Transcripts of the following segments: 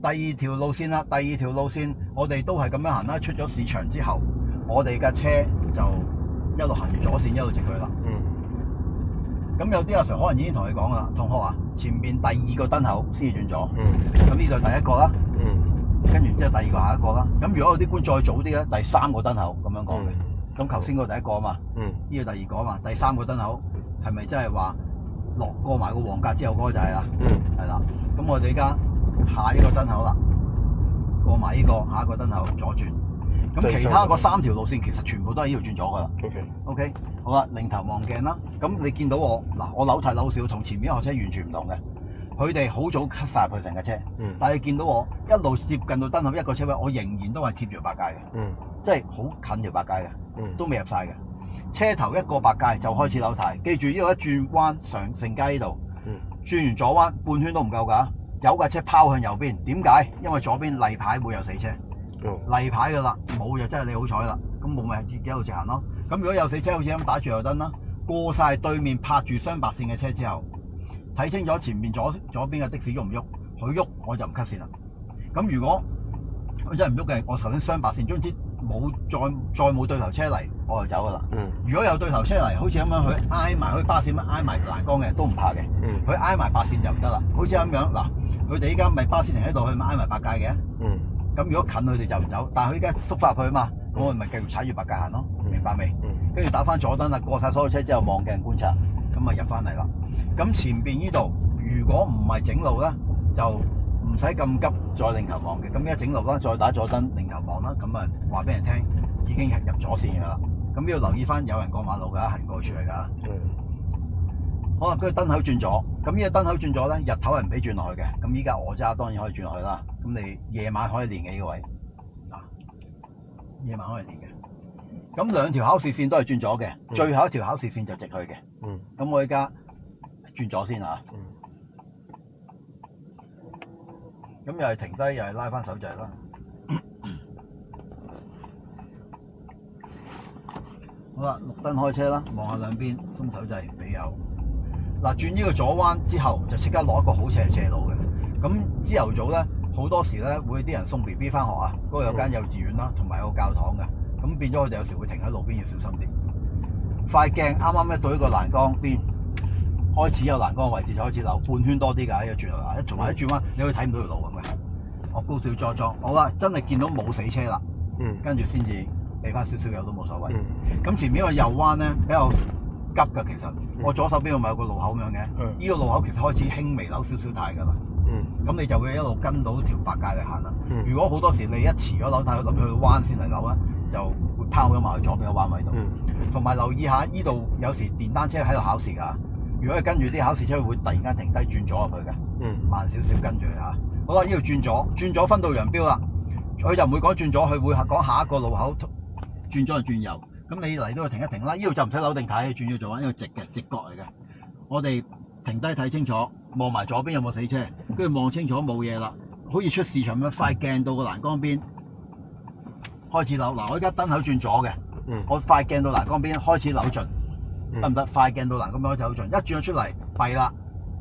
第二條路線啦，第二條路線我哋都係咁樣行啦。出咗市場之後，我哋架車就一路行住左線一路直去啦。咁有啲阿 Sir 可能已經同你講啦，同學啊，前面第二個燈口先至轉左。咁呢度第一個啦。跟住之後第二個下一個啦。咁如果有啲官再早啲咧，第三個燈口咁樣講嘅。咁頭先嗰個第一個啊嘛。呢個第二個啊嘛，第三個燈口係咪真係話過埋個黃格之後嗰個就係啦？係啦。咁我哋而家下一個燈口啦，過埋呢個下一個燈口左轉。咁其他嗰3條路線其實全部都係呢度轉左噶啦。OK， 好啦，擰頭望鏡啦。咁你見到我嗱，我扭軚扭少，同前面一學車完全唔同嘅。佢哋好早 cut 曬佢成架車，但係你見到我一路接近到燈口一個車位，我仍然都係貼住白界嘅，即係好近條白界嘅，都未入晒嘅。車頭一過白界就開始扭軚，記住呢度一轉彎上盛街呢度，轉完左彎半圈都唔夠㗎，有架車拋向右邊，點解？因為左邊例牌會有死車，例牌㗎啦，冇就真係你好彩啦，咁冇咪自己一路直行咯。咁如果有死車，好似咁打住右燈啦，過晒對面拍住雙白線嘅車之後，睇清楚前面左邊嘅的士喐唔喐，佢喐我就唔 cut 線啦。咁如果佢真係唔喐嘅，我頭先雙白線，總之冇再冇對頭車嚟，我就走噶啦。如果有對頭車嚟，好似咁樣佢挨埋去巴士咁挨埋欄杆嘅都唔怕嘅。佢挨埋白線就唔得啦。好似咁樣嗱，佢哋依家咪巴士停喺度，佢咪挨埋白界嘅。咁如果近佢哋就唔走，但係佢依家縮翻入去啊嘛，咁我咪繼續踩住白界行咯。明白未？跟住打翻左燈啦，過晒所有車之後望鏡觀察，咁咪入翻嚟啦。咁前邊呢度如果唔係整路咧，就唔使咁急再擰頭望嘅。咁而家整路啦，再打左燈擰頭望啦，咁啊話俾人聽已經係入左線㗎啦。咁要留意翻有人過馬路㗎，行過處嚟㗎。好啦，跟住燈口轉左，咁呢個燈口轉左咧，日頭係唔俾轉落去嘅。咁依家我揸當然可以轉落去啦。咁你夜晚可以練嘅呢個位，夜晚可以練嘅。咁兩條考試線都係轉左嘅，最後一條考試線就直去嘅。咁我而家轉左先啊。咁又係停低，又係拉翻手掣啦。好啦，綠燈開車啦，望下兩邊，鬆手掣俾油。嗱，轉呢個左彎之後，就即刻落一個好斜路嘅。咁朝頭早咧，好多時咧會啲人送 BB 翻學啊，嗰度有間幼稚園啦，同埋有個教堂嘅。咁變咗佢哋有時會停喺路邊，要小心啲。塊鏡啱啱一到呢個欄杆邊，開始有欄杆嘅位置就開始扭半圈多啲㗎，一轉啊，同埋一轉彎，你會睇唔到條路咁嘅。我高少裝，好啦，真係見到冇死車啦，跟住先至俾翻少少油都冇所謂。咁前面個右彎咧比較急㗎，其實我左手邊度咪有個路口咁樣嘅，呢個路口其實開始輕微扭少少軚㗎啦。咁你就會一路跟到條白界嚟行啦。如果好多時你一遲咗扭軚，諗住去彎先嚟扭咧，就會拋咗埋去左邊嘅彎位度。同埋留意下呢度有時電單車喺度考試㗎，如果係跟住啲考試車會突然間停低轉左入去嘅，慢少少跟住嚇。好啦，呢度轉左分道揚鑣啦，佢就唔會講轉左，佢會講下一個路口轉左就轉右。咁你嚟到就停一停啦，呢度就唔使扭定睇，轉咗左彎，呢個直嘅直角嚟嘅。我哋停低睇清楚，望埋左邊有冇死車，跟住望清楚冇嘢啦，好似出市場咁樣，塊鏡到個欄杆邊開始扭。嗱，我而家燈口轉左嘅，我塊鏡到欄杆邊開始扭盡，得唔得？塊鏡到欄杆邊開始扭盡，一轉咗出嚟弊啦，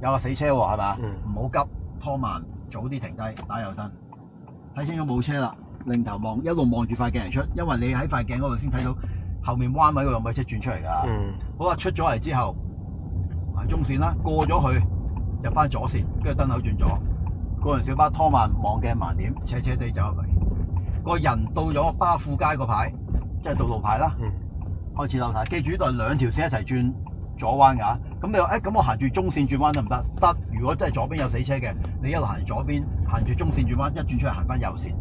有個死車喎，係咪？唔好急，拖慢，早啲停低，打右燈，睇清楚冇車啦，擰頭望，一路望住塊鏡嚟出，因為你喺塊鏡嗰度先睇到後面彎位嗰度有冇車轉出嚟㗎。好啦，出咗嚟之後，埋中線啦，過咗去入翻左線，跟住燈口轉左，個人小巴拖慢望鏡盲點，斜斜地走入嚟。個人到咗巴富街個牌，即係到路牌啦，開始扭軚。記住呢度係兩條線一齊轉左彎㗎。咁你話咁我行住中線轉彎得唔得？得。如果真係左邊有死車嘅，你一路行左邊，行住中線轉彎，一轉出嚟行翻右線。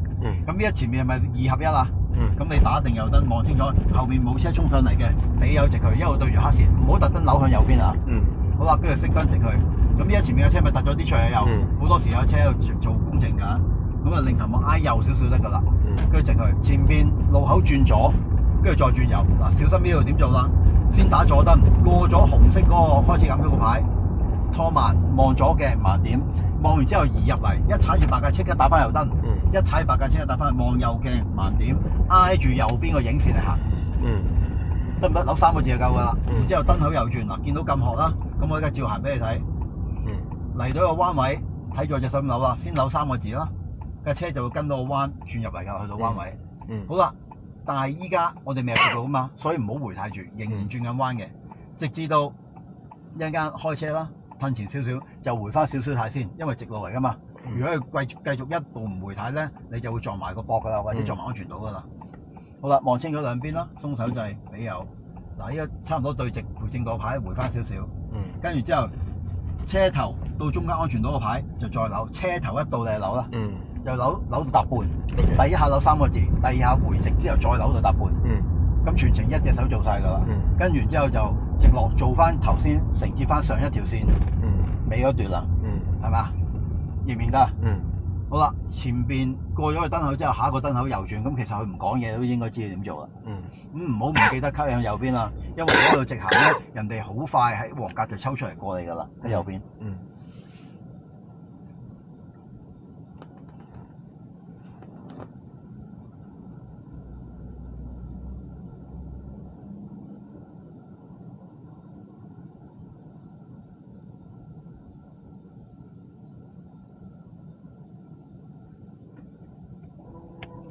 咁呢一前面係咪2合1啊？咁你打定右燈望清楚，後面冇車衝上嚟嘅，你有直去，一路對住黑線，唔好特登扭向右邊啊。好啦，跟住熄燈直去。咁呢一前面嘅車咪突咗啲出嚟又，好多時有車喺度做工程㗎。咁啊，擰頭望挨右少少得㗎啦。跟住直去，前邊路口轉左，跟住再轉右。嗱，小心呢度點做啦？先打左燈，過咗紅色嗰個開始減咗個牌，拖慢望左鏡盲點，望完之後移入嚟，一踩住白界即刻打翻右燈，一踩白界即刻打翻望右鏡盲點，挨住右邊個影線嚟行，得唔得？扭3個字就夠㗎啦。然之後燈口右轉，嗱，見到咁學啦，咁我而家照行俾你睇。嚟到個彎位，睇住我隻手扭啦，先扭3個字啦。架車就會跟到個彎轉入嚟㗎，去到彎位。好啦，但係依家我哋未入直路啊嘛，所以唔好回太住，仍然轉緊彎嘅，直至到一陣間開車啦，褪前少少就回翻少少軚先，因為直路嚟㗎嘛。如果佢繼續一度唔回軚咧，你就會撞埋個膊㗎啦，或者撞埋安全島㗎啦。好啦，望清楚兩邊啦，鬆手掣俾油。嗱，依家差唔多對直回正道牌，回翻少少。跟住之後，車頭到中間安全島個牌就再扭，車頭一到你就扭啦。就扭到搭半。第一下扭3個字，第二下回直之後再扭到搭半。咁全程一隻手做晒㗎啦。跟住之後就直落做翻頭先承接翻上一條線，尾嗰段啦。係嘛？認唔認得啊？好啦，前邊過咗個燈口之後，下一個燈口右轉，咁其實佢唔講嘢都應該知你點做啦。咁唔好唔記得吸向右邊啦，因為嗰度直行咧，人哋好快喺黃格就抽出嚟過你㗎啦，喺右邊。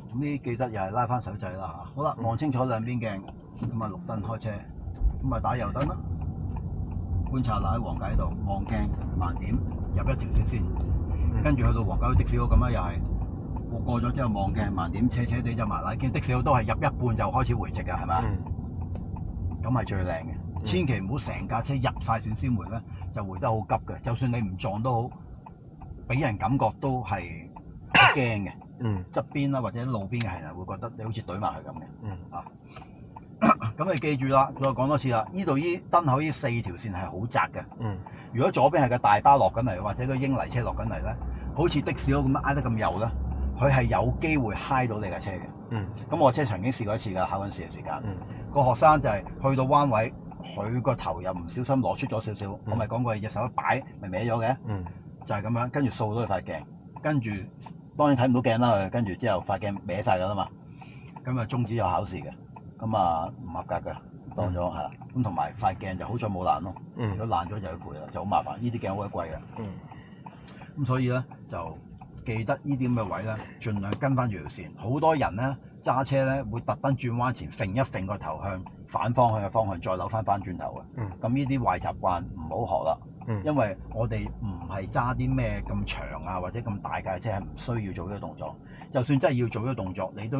咁呢記得又係拉翻手掣啦嚇。好啦，望清楚兩邊鏡，咁啊綠燈開車，咁啊打右燈啦。觀察嗱喺黃界度，望鏡盲點入一條線先，跟住去到黃界的士佬咁啦，又係過咗之後望鏡盲點，斜斜地就埋嗱，見的士佬都係入一半就開始回直㗎，係咪？咁係最靚嘅，千祈唔好成架車入晒線先回咧，就回得好急嘅。就算你唔撞都好，俾人感覺都係好驚嘅。側邊啦或者路邊嘅行人會覺得你好似懟埋佢咁嘅。咁你記住啦，再講多次啦，呢度依燈口呢4條線係好窄嘅。如果左邊係個大巴落緊嚟，或者個英泥車落緊嚟咧，好似的士佬咁樣挨得咁右咧，佢係有機會揩到你架車嘅。咁我車曾經試過一次㗎，考緊試嘅時間。個學生就係去到彎位，佢個頭又唔小心攞出咗少少，我咪講過隻手一擺咪歪咗嘅。就係咁樣，跟住掃到佢塊鏡，跟住當然睇唔到鏡啦佢，跟住之後塊鏡歪晒㗎啦嘛。咁啊終止咗考試嘅，咁啊唔合格嘅，當咗係啦。咁同埋塊鏡就好彩冇爛咯，如果爛咗就要賠啦，就好麻煩。呢啲鏡好鬼貴嘅。咁所以咧就記得呢啲咁嘅位咧，盡量跟翻住條線。好多人咧揸車咧會特登轉彎前揈一揈個頭向反方向嘅方向，再扭翻轉頭嘅。咁呢啲壞習慣唔好學啦。因為我哋唔係揸啲咩咁長啊或者咁大架車，係唔需要做呢個動作。就算真係要做呢個動作，你都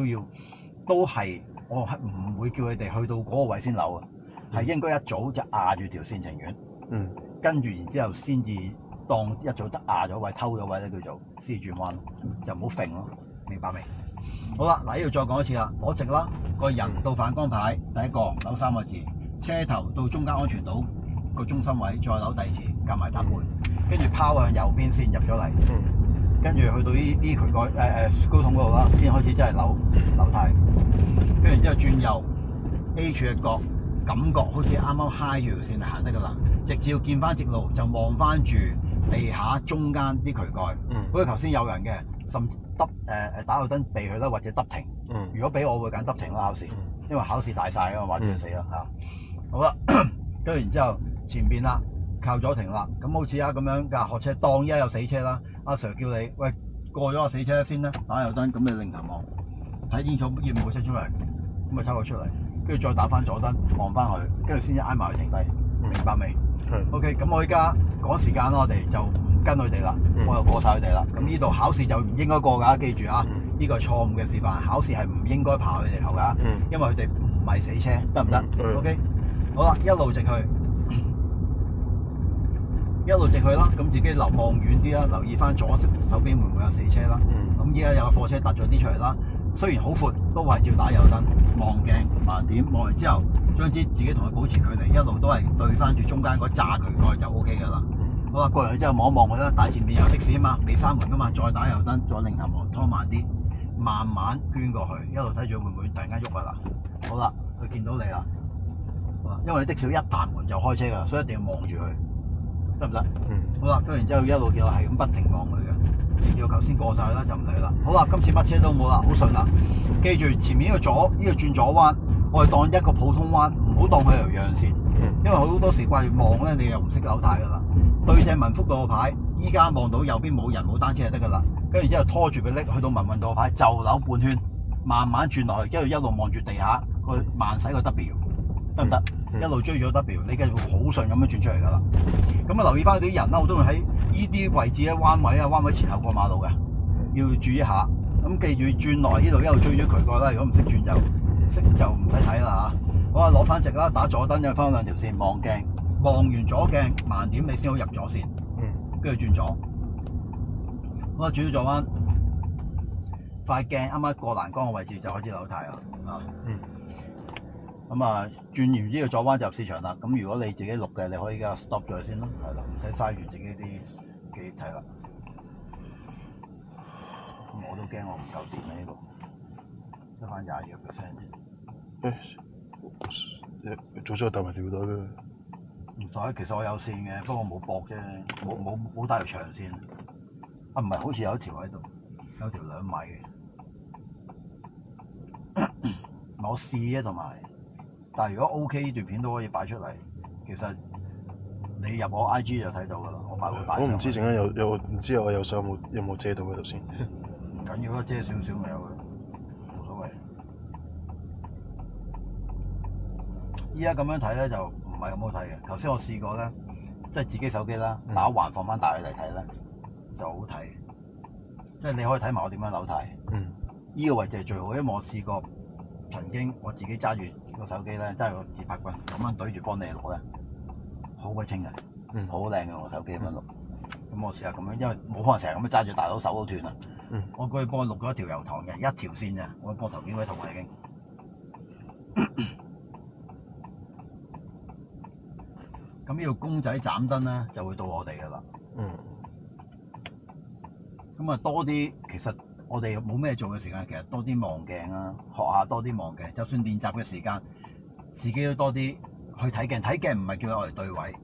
係我係唔會叫佢哋去到嗰個位先扭啊，係應該一早就壓住條線情願。跟住然之後先至當一早得壓咗位偷咗位咧叫做先至轉彎，就唔好揈咯，明白未？好啦，嗱呢度再講一次啦，攞直啦，個人到反光牌第一個扭3個字，車頭到中間安全島個中心位再扭第二次，夾埋搭半，跟住拋向右邊先入咗嚟，跟住去到呢渠蓋高筒嗰度啦，先開始真係扭軚，跟住之後轉右 H 嘅角，感覺好似啱啱揩住條線行得㗎啦，直至要見翻直路就望翻住地下中間啲渠蓋，好似頭先有人嘅，甚至打後燈避佢啦，或者得停。如果俾我會揀得停啦考試，因為考試大晒啊嘛，或者死啦嚇。好啦，跟住然之後前邊啦，靠左停啦，咁好似咁樣架學車當依家有死車啦，阿 Sir 叫你喂過咗個死車先啦，打右燈，咁你擰頭望，睇清楚要冇車出嚟，咁咪抽佢出嚟，跟住再打翻左燈望翻佢，跟住先至挨埋佢停低，明白未？OK， 咁我依家趕時間啦，我哋就唔跟佢哋啦，我又過晒佢哋啦。咁呢度考試就唔應該過㗎，記住啊！呢個係錯誤嘅示範，考試係唔應該爬佢哋頭㗎，因為佢哋唔係死車，得唔得？OK， 好啦，一路直去，一路直去啦。咁自己望遠啲啦，留意翻左手邊會唔會有死車啦。咁依家有個貨車突咗啲出嚟啦，雖然好闊，都係照打右燈，望鏡盲點，望完之後將自己同佢保持距離，一路都係對翻住中間嗰炸渠蓋就 OK 㗎啦。好啦，過完去之後望一望佢啦，大前面有的士啊嘛，未閂門㗎嘛，再打右燈，再擰頭望，拖慢啲，慢慢捐過去，一路睇住會唔會突然間喐啊嗱。好啦，佢見到你啦，因為的士一彈門就開車㗎，所以一定要望住佢，得唔得？好啦，跟住然之後一路叫我係咁不停望佢嘅，直至到頭先過晒啦就唔理啦。好啦，今次乜車都冇啦，好順啦。記住前面呢個轉左彎，我哋當一個普通彎，唔好當佢係條讓線，因為好多時掛住望咧，你又唔識扭軚㗎啦。對正文福道個牌，依家望到右邊冇人冇單車就得㗎啦。跟住之後拖住佢拎去到文運道牌就扭半圈，慢慢轉落去，跟住一路望住地下個慢駛個 W， 得唔得？一路追咗 W， 你跟住好順咁樣轉出嚟㗎啦。咁啊留意翻啲人啦，好多人喺呢啲位置咧彎位啊，彎位前後過馬路嘅，要注意一下。咁記住轉落呢度一路追咗佢過啦。如果唔識轉就唔使睇啦嚇。好啊，攞翻直啦，打左燈，又翻兩條線，望鏡，望完左鏡盲點你先好入左線，跟住轉左。好啊，轉咗左彎，塊鏡啱啱過欄杆嘅位置就開始扭軚啦啊。咁啊，轉完呢個左彎就入市場啦。咁如果你自己錄嘅，你可以而家 stop 咗佢先咯，係啦，唔使嘥住自己啲記憶體啦。我都驚我唔夠電啊呢度，得翻22%。早知我帶埋條帶啦。唔使，其實我有線嘅，不過冇駁啫，冇帶條長線。啊，唔係，好似有一條喺度，有條2米嘅。我試啊，同埋，但係如果 OK 呢段片都可以擺出嚟，其實你入我 IG 就睇到㗎啦。我擺。我唔知陣間有唔知我有手有冇遮到喺度先。唔緊要啦，遮少少咪有嘅，冇所謂。依家咁樣睇咧就唔係咁好睇嘅。頭先我試過咧，即係自己手機啦，打橫放翻大佢嚟睇咧就好睇。即係你可以睇埋我點樣扭軚。依個位置係最好，因為我試過曾經我自己揸住個手機咧，揸住個自拍棍咁樣對住幫你錄咧，好鬼清嘅，好靚嘅我手機咁樣錄。咁我試下咁樣，因為冇可能成日咁樣揸住，大佬手都斷啦。我過去幫佢錄咗一條油塘嘅，一條線咋，我膊頭幾鬼痛啦已經。咁呢個公仔斬燈咧就會到我哋噶啦。咁啊多啲，其實我哋冇咩做嘅時間，其實多啲望鏡啊，學下多啲望鏡。就算練習嘅時間，自己都多啲去睇鏡。睇鏡唔係叫我哋對位，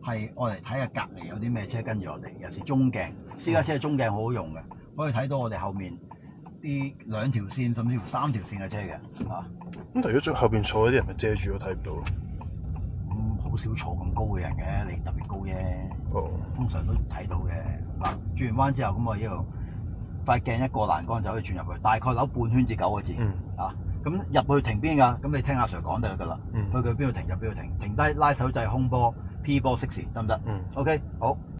係我哋睇下隔離有啲咩車跟住我哋。尤其是中鏡，私家車中鏡好好用嘅，可以睇到我哋後面啲2條線甚至乎3條線嘅車嘅啊。咁如果最後邊坐嗰啲人咪遮住我睇唔到咯。好少坐咁高嘅人嘅，你特別高啫。通常都睇到嘅。嗱，轉完彎之後咁我呢度塊鏡一過欄杆就可以轉入去，大概扭半圈至9個字。啊，咁入去停邊㗎？咁你聽阿 Sir 講得㗎啦。去佢邊度停就邊度停，停低拉手掣空波 P 波熄匙得唔得？OK，好。